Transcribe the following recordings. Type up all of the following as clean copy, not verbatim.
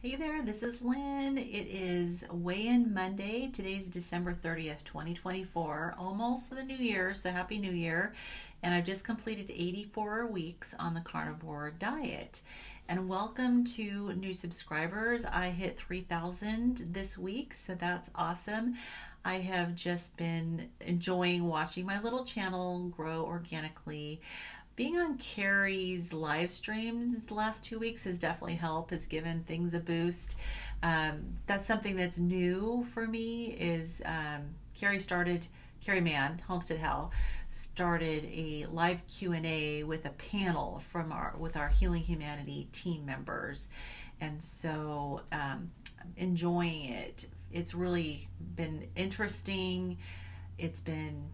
Hey there, this is Lynn. It is weigh-in Monday. Today's December 30th, 2024, almost the new year, so happy new year. And I've just completed 84 weeks on the carnivore diet. And welcome to new subscribers. I hit 3,000 this week, so that's awesome. I have just been enjoying watching my little channel grow organically. Being on Kerry's live streams the last 2 weeks has definitely helped. Has given things a boost. That's something that's new for me. Is Kerry Mann, Homestead How, started a live Q&A with a panel from our Healing Humanity team members, and so enjoying it. It's really been interesting. It's been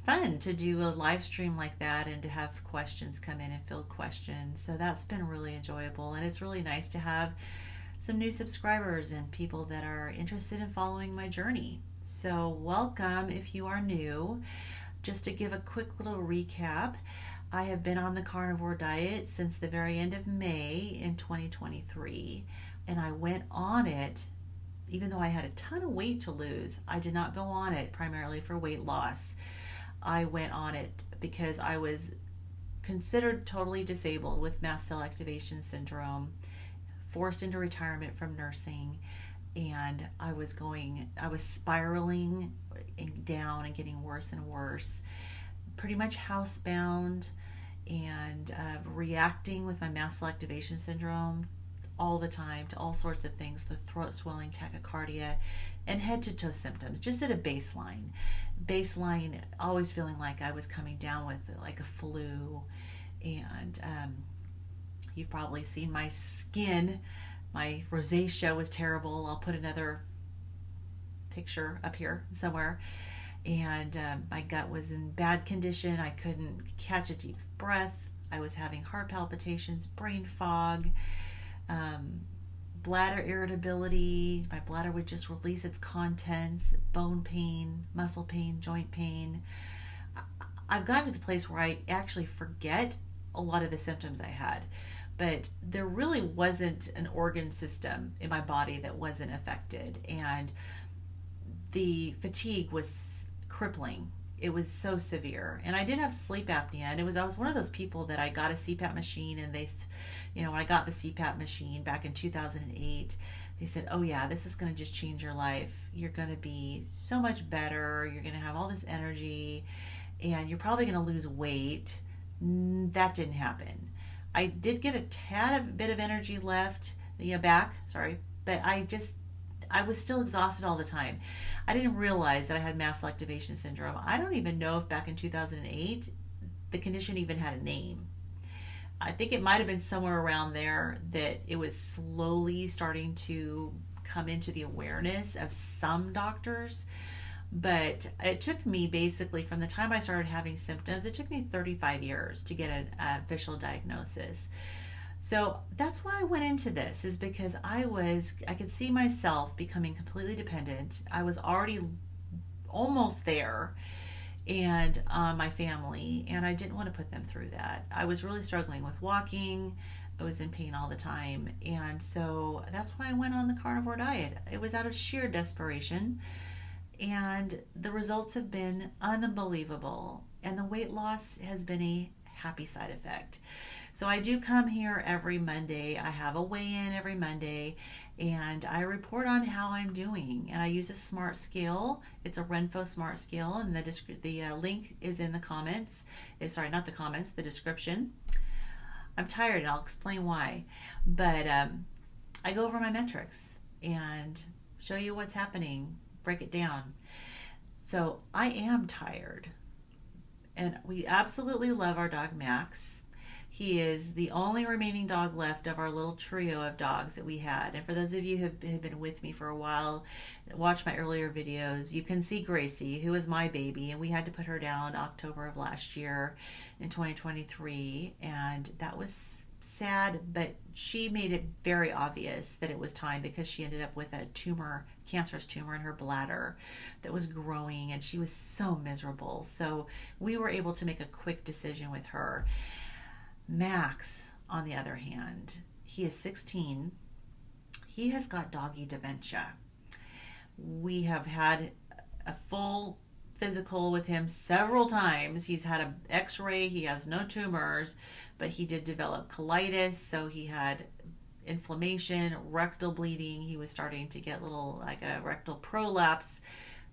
fun to do a live stream like that and to have questions come in and field questions. So that's been really enjoyable, and it's really nice to have some new subscribers and people that are interested in following my journey. So, welcome if you are new. Just to give a quick little recap, I have been on the carnivore diet since the very end of May in 2023, and I went on it even though I had a ton of weight to lose. I did not go on it primarily for weight loss. I went on it because I was considered totally disabled with mast cell activation syndrome, forced into retirement from nursing, and I was spiraling down and getting worse and worse, pretty much housebound, and reacting with my mast cell activation syndrome all the time to all sorts of things, the throat swelling, tachycardia, and head to toe symptoms, just at a baseline, always feeling like I was coming down with like a flu. And you've probably seen my skin. My rosacea was terrible. I'll put another picture up here somewhere. And my gut was in bad condition. I couldn't catch a deep breath. I was having heart palpitations, brain fog, bladder irritability. My bladder would just release its contents, bone pain, muscle pain, joint pain. I've gotten to the place where I actually forget a lot of the symptoms I had, but there really wasn't an organ system in my body that wasn't affected, and the fatigue was crippling. It was so severe, and I did have sleep apnea, and I was one of those people that I got a CPAP machine, and when I got the CPAP machine back in 2008, they said, "Oh yeah, this is going to just change your life. You're going to be so much better. You're going to have all this energy, and you're probably going to lose weight." That didn't happen. I did get a tad of bit of energy left, back, sorry, but I was still exhausted all the time. I didn't realize that I had mast cell activation syndrome. I don't even know if back in 2008 the condition even had a name. I think it might have been somewhere around there that it was slowly starting to come into the awareness of some doctors. But it took me basically from the time I started having symptoms, it took me 35 years to get an official diagnosis. So that's why I went into this, is because I could see myself becoming completely dependent. I was already almost there, and my family, and I didn't want to put them through that. I was really struggling with walking. I was in pain all the time, and so that's why I went on the carnivore diet. It was out of sheer desperation, and the results have been unbelievable, and the weight loss has been a happy side effect. So I do come here every Monday. I have a weigh-in every Monday, and I report on how I'm doing. And I use a smart scale. It's a Renpho smart scale, and the link is in the comments. Sorry, not the comments, the description. I'm tired, and I'll explain why. But I go over my metrics and show you what's happening, break it down. So I am tired, and we absolutely love our dog Max. He is the only remaining dog left of our little trio of dogs that we had. And for those of you who have been with me for a while, watch my earlier videos, you can see Gracie, who is my baby, and we had to put her down October of last year in 2023, and that was sad, but she made it very obvious that it was time, because she ended up with a cancerous tumor in her bladder that was growing, and she was so miserable. So we were able to make a quick decision with her. Max, on the other hand, he is 16. he has got doggy dementia. We have had a full physical with him several times. He's had an x-ray. He has no tumors, but he did develop colitis. So he had inflammation, rectal bleeding. He was starting to get like a rectal prolapse.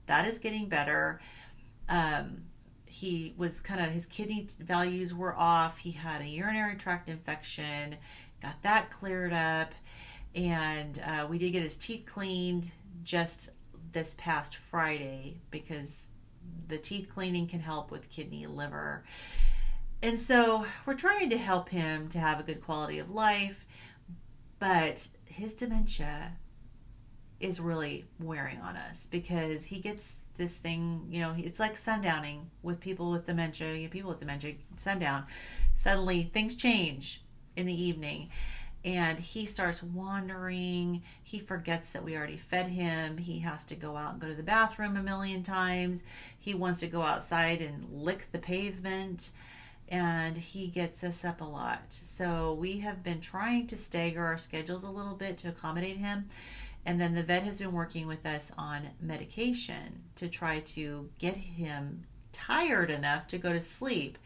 That is getting better. He was his kidney values were off. He had a urinary tract infection, got that cleared up. And we did get his teeth cleaned just this past Friday, because the teeth cleaning can help with kidney, liver. And so we're trying to help him to have a good quality of life, but his dementia is really wearing on us, because he gets this thing, it's like sundowning with people with dementia. People with dementia, sundown. Suddenly things change in the evening. And he starts wandering. He forgets that we already fed him. He has to go out and go to the bathroom a million times. He wants to go outside and lick the pavement. And he gets us up a lot. So we have been trying to stagger our schedules a little bit to accommodate him. And then the vet has been working with us on medication to try to get him tired enough to go to sleep.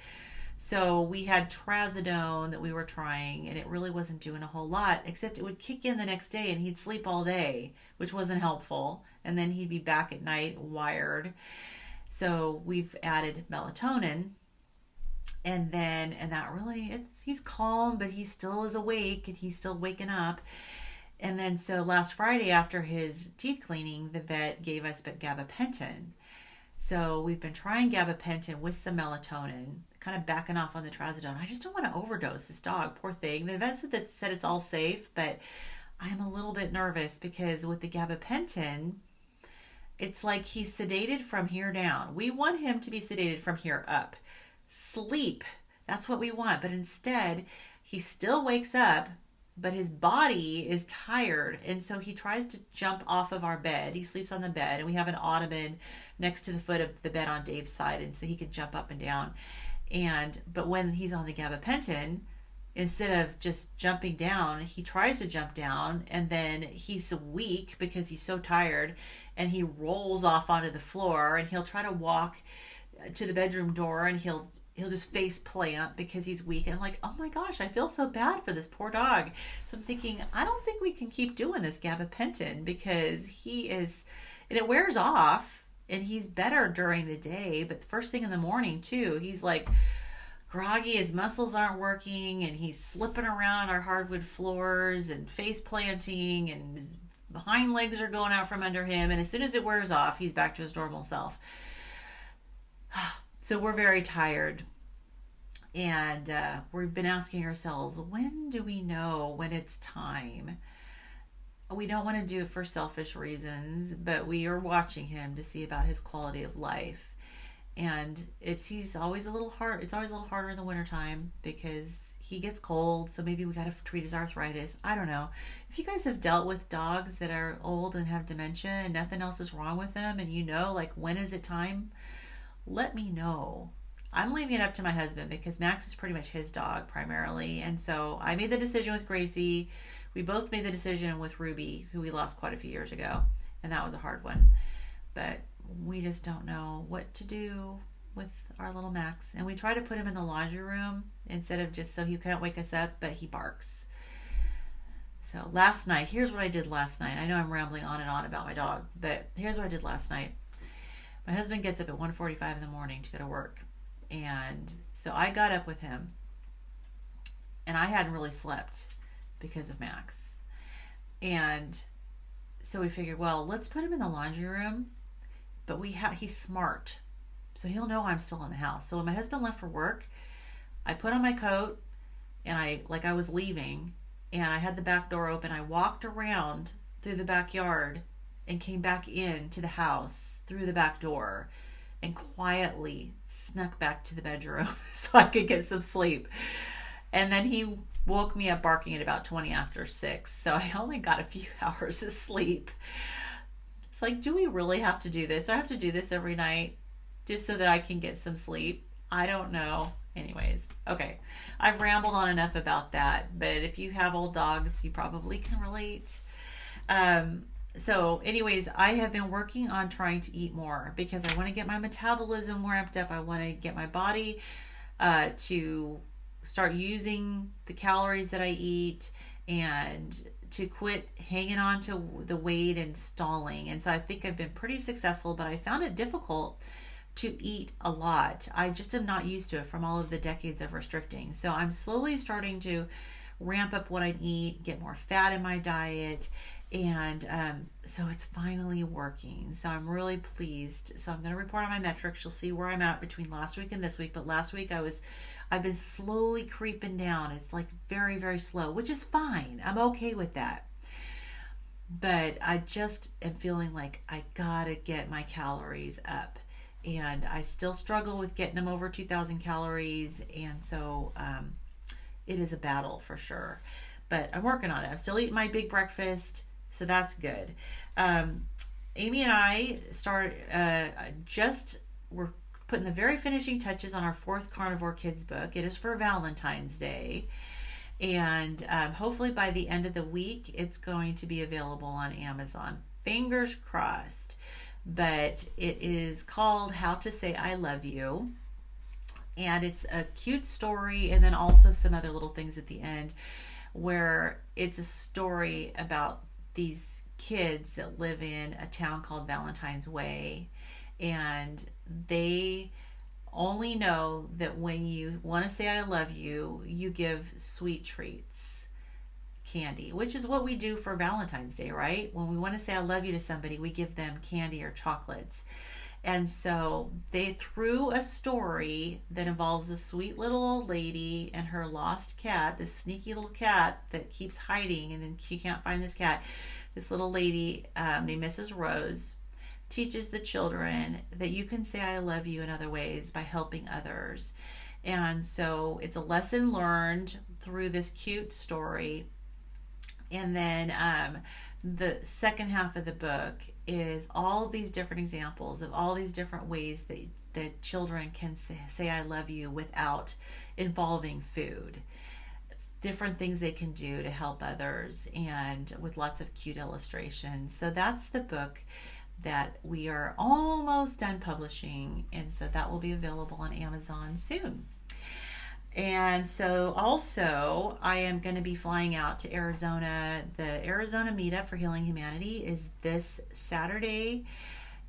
So we had trazodone that we were trying, and it really wasn't doing a whole lot, except it would kick in the next day and he'd sleep all day, which wasn't helpful. And then he'd be back at night wired. So we've added melatonin, and that really, he's calm, but he still is awake and he's still waking up. And then so last Friday, after his teeth cleaning, the vet gave us gabapentin. So we've been trying gabapentin with some melatonin, kind of backing off on the trazodone. I just don't want to overdose this dog, poor thing. The vet said it's all safe, but I'm a little bit nervous, because with the gabapentin, it's like he's sedated from here down. We want him to be sedated from here up. Sleep, that's what we want. But instead, he still wakes up, but his body is tired, and so he tries to jump off of our bed. He sleeps on the bed, and we have an ottoman next to the foot of the bed on Dave's side, and so he can jump up and down. But when he's on the gabapentin, instead of just jumping down, he tries to jump down, and then he's weak because he's so tired, and he rolls off onto the floor, and he'll try to walk to the bedroom door, and he'll just face plant because he's weak. And I'm like, oh my gosh, I feel so bad for this poor dog. So I'm thinking, I don't think we can keep doing this gabapentin, because and it wears off, and he's better during the day, but first thing in the morning too, he's like groggy, his muscles aren't working, and he's slipping around our hardwood floors and face planting, and his hind legs are going out from under him. And as soon as it wears off, he's back to his normal self. So we're very tired, and we've been asking ourselves, when do we know when it's time? We don't want to do it for selfish reasons, but we are watching him to see about his quality of life. And he's always a little hard. It's always a little harder in the wintertime because he gets cold. So maybe we got to treat his arthritis. I don't know. If you guys have dealt with dogs that are old and have dementia and nothing else is wrong with them, and like, when is it time? Let me know. I'm leaving it up to my husband, because Max is pretty much his dog primarily. And so I made the decision with Gracie. We both made the decision with Ruby, who we lost quite a few years ago. And that was a hard one. But we just don't know what to do with our little Max. And we try to put him in the laundry room instead of just so he can't wake us up, but he barks. So last night, here's what I did last night. I know I'm rambling on and on about my dog, but here's what I did last night. My husband gets up at 1:45 in the morning to go to work. And so I got up with him, and I hadn't really slept because of Max. And so we figured, well, let's put him in the laundry room, but he's smart, so he'll know I'm still in the house. So when my husband left for work, I put on my coat, and I was leaving, and I had the back door open. I walked around through the backyard and came back into the house through the back door, and quietly snuck back to the bedroom so I could get some sleep. And then he woke me up barking at about 20 after 6. So I only got a few hours of sleep. It's like, do we really have to do this? I have to do this every night just so that I can get some sleep? I don't know. Anyways, okay. I've rambled on enough about that. But if you have old dogs, you probably can relate. So, anyways, I have been working on trying to eat more because I want to get my metabolism ramped up. I want to get my body to start using the calories that I eat and to quit hanging on to the weight and stalling. And so I think I've been pretty successful, but I found it difficult to eat a lot. I just am not used to it from all of the decades of restricting. So I'm slowly starting to ramp up what I eat, get more fat in my diet, and so it's finally working. So I'm really pleased. So I'm going to report on my metrics. You'll see where I'm at between last week and this week. But last week I've been slowly creeping down. It's like very, very slow, which is fine. I'm okay with that. But I just am feeling like I gotta get my calories up. And I still struggle with getting them over 2,000 calories. And so it is a battle for sure. But I'm working on it. I'm still eating my big breakfast. So that's good. Amy and I we're putting the very finishing touches on our fourth Carnivore Kids book. It is for Valentine's Day. And hopefully by the end of the week, it's going to be available on Amazon. Fingers crossed. But it is called How to Say I Love You. And it's a cute story, and then also some other little things at the end where it's a story about these kids that live in a town called Valentine's Way, and they only know that when you want to say I love you, you give sweet treats, candy, which is what we do for Valentine's Day, right? When we want to say I love you to somebody, we give them candy or chocolates. And so they threw a story that involves a sweet little old lady and her lost cat, this sneaky little cat that keeps hiding, and then she can't find this cat. This little lady named Mrs. Rose teaches the children that you can say I love you in other ways by helping others. And so it's a lesson learned through this cute story. And then the second half of the book is all these different examples of all these different ways that children can say I love you without involving food. Different things they can do to help others, and with lots of cute illustrations. So that's the book that we are almost done publishing, and so that will be available on Amazon soon. And so also I am going to be flying out to Arizona. The Arizona meetup for Healing Humanity is this Saturday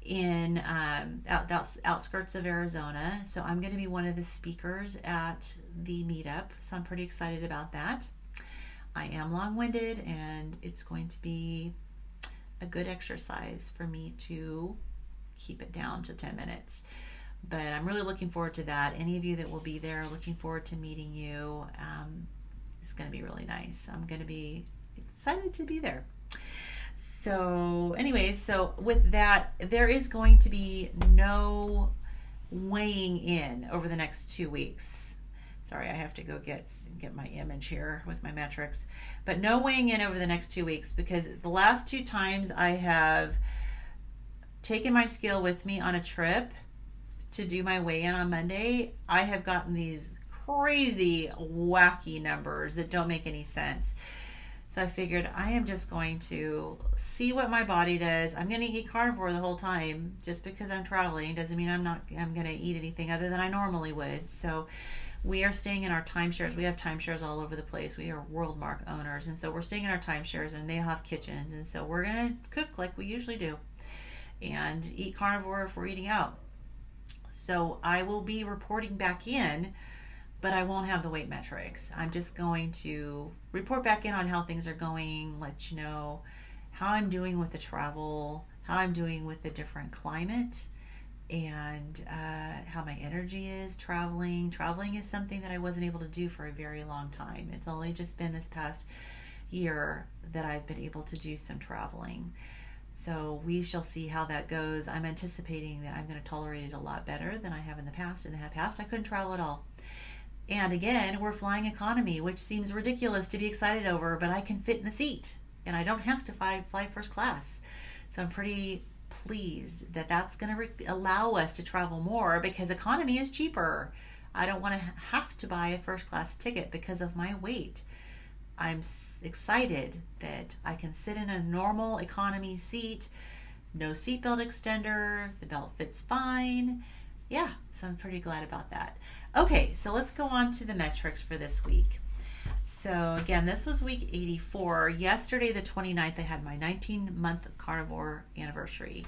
in the outskirts of Arizona. So I'm going to be one of the speakers at the meetup. So I'm pretty excited about that. I am long-winded, and it's going to be a good exercise for me to keep it down to 10 minutes. But I'm really looking forward to that. Any of you that will be there, looking forward to meeting you. It's going to be really nice. I'm going to be excited to be there. So anyways, so with that, there is going to be no weighing in over the next 2 weeks. Sorry, I have to go get my image here with my metrics. But no weighing in over the next 2 weeks, because the last 2 times I have taken my scale with me on a trip to do my weigh-in on Monday, I have gotten these crazy, wacky numbers that don't make any sense. So I figured I am just going to see what my body does. I'm going to eat carnivore the whole time. Just because I'm traveling doesn't mean I'm going to eat anything other than I normally would. So we are staying in our timeshares. We have timeshares all over the place. We are WorldMark owners, and so we're staying in our timeshares, and they have kitchens, and so we're going to cook like we usually do and eat carnivore if we're eating out. So I will be reporting back in, but I won't have the weight metrics. I'm just going to report back in on how things are going, let you know how I'm doing with the travel, how I'm doing with the different climate, and how my energy is traveling. Traveling is something that I wasn't able to do for a very long time. It's only just been this past year that I've been able to do some traveling. So we shall see how that goes. I'm anticipating that I'm going to tolerate it a lot better than I have in the past. In the past, I couldn't travel at all. And again, we're flying economy, which seems ridiculous to be excited over, but I can fit in the seat, and I don't have to fly first class. So I'm pretty pleased that that's going to allow us to travel more, because economy is cheaper. I don't want to have to buy a first class ticket because of my weight. I'm excited that I can sit in a normal economy seat, no seatbelt extender, the belt fits fine. Yeah, so I'm pretty glad about that. Okay, so let's go on to the metrics for this week. So again, this was week 84. Yesterday, the 29th, I had my 19-month carnivore anniversary.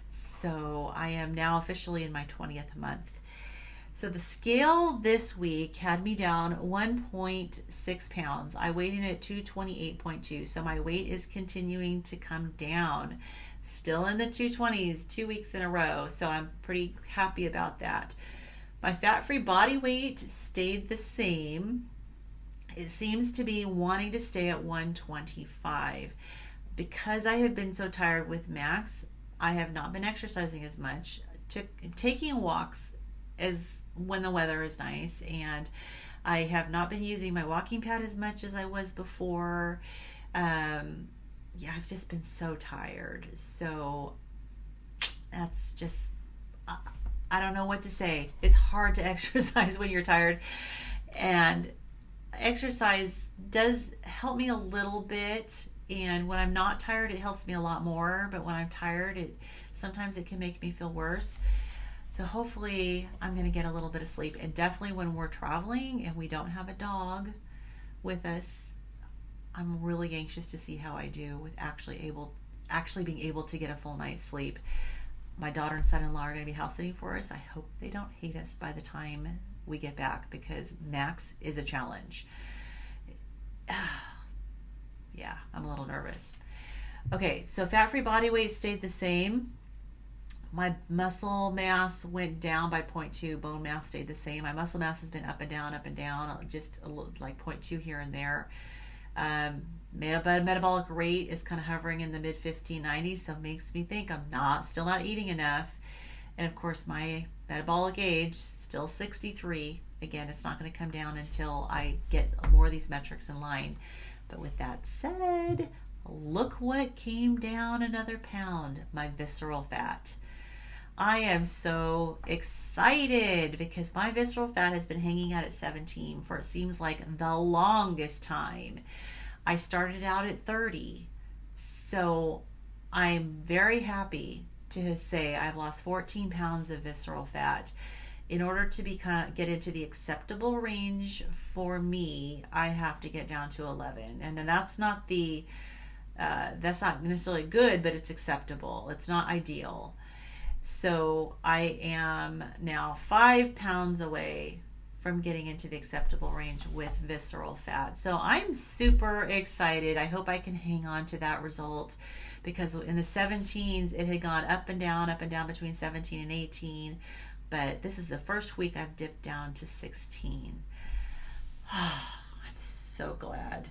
So I am now officially in my 20th month. So the scale this week had me down 1.6 pounds. I weighed in at 228.2. So my weight is continuing to come down. Still in the 220s, 2 weeks in a row. So I'm pretty happy about that. My fat-free body weight stayed the same. It seems to be wanting to stay at 125. Because I have been so tired with Max, I have not been exercising as much. Taking walks as when the weather is nice, and I have not been using my walking pad as much as I was before. I've just been so tired. So that's just, I don't know what to say. It's hard to exercise when you're tired, and exercise does help me a little bit, and when I'm not tired it helps me a lot more, but when I'm tired sometimes it can make me feel worse. So hopefully I'm going to get a little bit of sleep, and definitely when we're traveling and we don't have a dog with us, I'm really anxious to see how I do with actually being able to get a full night's sleep. My daughter and son-in-law are going to be house sitting for us. I hope they don't hate us by the time we get back, because Max is a challenge. Yeah, I'm a little nervous. Okay, so fat-free body weight stayed the same. My muscle mass went down by 0.2. Bone mass stayed the same. My muscle mass has been up and down, just a little, like 0.2 here and there. Metabolic rate is kind of hovering in the mid 1590s, so it makes me think I'm still not eating enough. And of course, my metabolic age, still 63. Again, it's not going to come down until I get more of these metrics in line. But with that said, look what came down another pound, my visceral fat. I am so excited because my visceral fat has been hanging out at 17 for it seems like the longest time. I started out at 30. So I'm very happy to say I've lost 14 pounds of visceral fat. In order to get into the acceptable range for me, I have to get down to 11. And that's not necessarily good, but it's acceptable. It's not ideal. So I am now 5 pounds away from getting into the acceptable range with visceral fat. So I'm super excited. I hope I can hang on to that result, because in the 17s, it had gone up and down between 17 and 18. But this is the first week I've dipped down to 16. I'm so glad.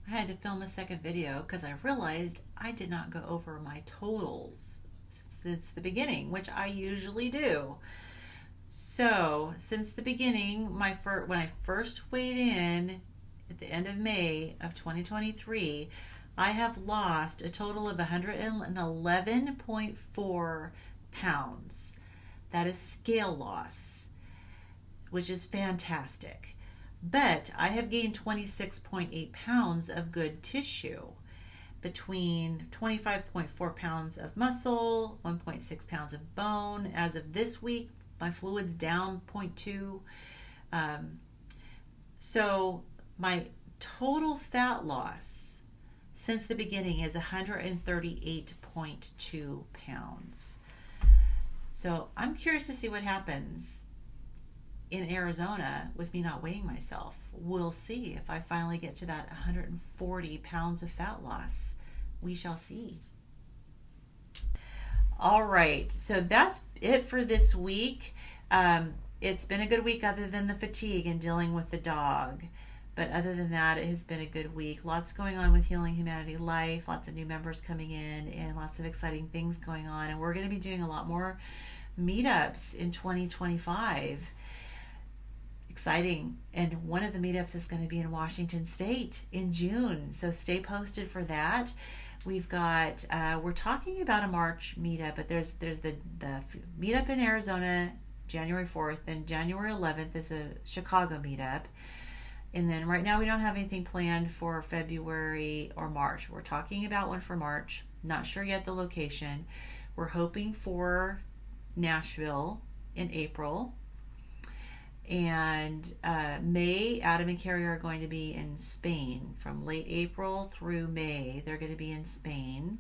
I had to film a second video because I realized I did not go over my totals since the beginning, which I usually do. So since the beginning, when I first weighed in at the end of May of 2023, I have lost a total of 111.4 pounds. That is scale loss, which is fantastic. But I have gained 26.8 pounds of good tissue, between 25.4 pounds of muscle, 1.6 pounds of bone. As of this week, my fluid's down 0.2. So my total fat loss since the beginning is 138.2 pounds. So I'm curious to see what happens in Arizona with me not weighing myself. We'll see if I finally get to that 140 pounds of fat loss. We shall see. All right, so that's it for this week. It's been a good week other than the fatigue and dealing with the dog. But other than that, it has been a good week. Lots going on with Healing Humanity Life, lots of new members coming in, and lots of exciting things going on. And we're going to be doing a lot more meetups in 2025. Exciting. And one of the meetups is going to be in Washington State in June. So stay posted for that. We've got, we're talking about a March meetup, but there's the meetup in Arizona, January 4th, and January 11th is a Chicago meetup. And then right now we don't have anything planned for February or March. We're talking about one for March. Not sure yet the location. We're hoping for Nashville in April. And May, Adam and Kerry are going to be in Spain from late April through May. They're going to be in Spain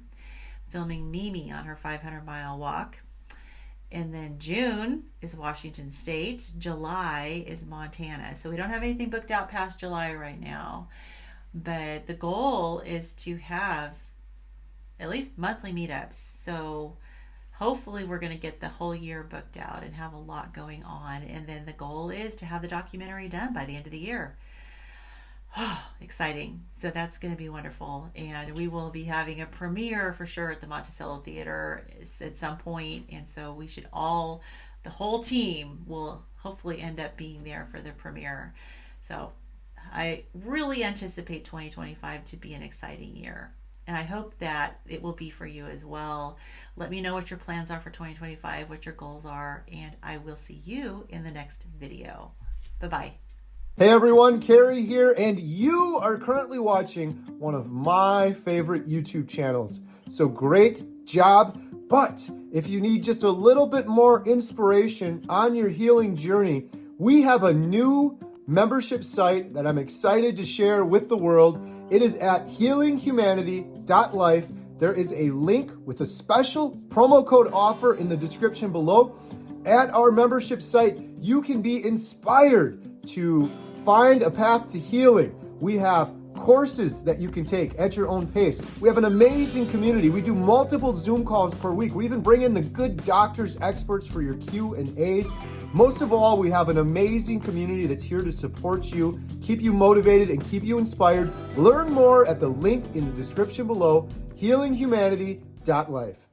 filming Mimi on her 500-mile walk. And then June is Washington State. July is Montana. So we don't have anything booked out past July right now. But the goal is to have at least monthly meetups. So hopefully we're going to get the whole year booked out and have a lot going on. And then the goal is to have the documentary done by the end of the year. Oh, exciting. So that's going to be wonderful. And we will be having a premiere for sure at the Monticello Theater at some point. And so we should all, the whole team will hopefully end up being there for the premiere. So I really anticipate 2025 to be an exciting year. And I hope that it will be for you as well. Let me know what your plans are for 2025, what your goals are, and I will see you in the next video. Bye-bye. Hey everyone, Kerry here, and you are currently watching one of my favorite YouTube channels. So great job, but if you need just a little bit more inspiration on your healing journey, we have a new membership site that I'm excited to share with the world. It is at healinghumanity.life. There is a link with a special promo code offer in the description below. At our membership site, you can be inspired to find a path to healing. We have courses that you can take at your own pace. We have an amazing community. We do multiple Zoom calls per week. We even bring in the good doctors, experts for your Q&As. Most of all, we have an amazing community that's here to support you, keep you motivated, and keep you inspired. Learn more at the link in the description below, healinghumanity.life.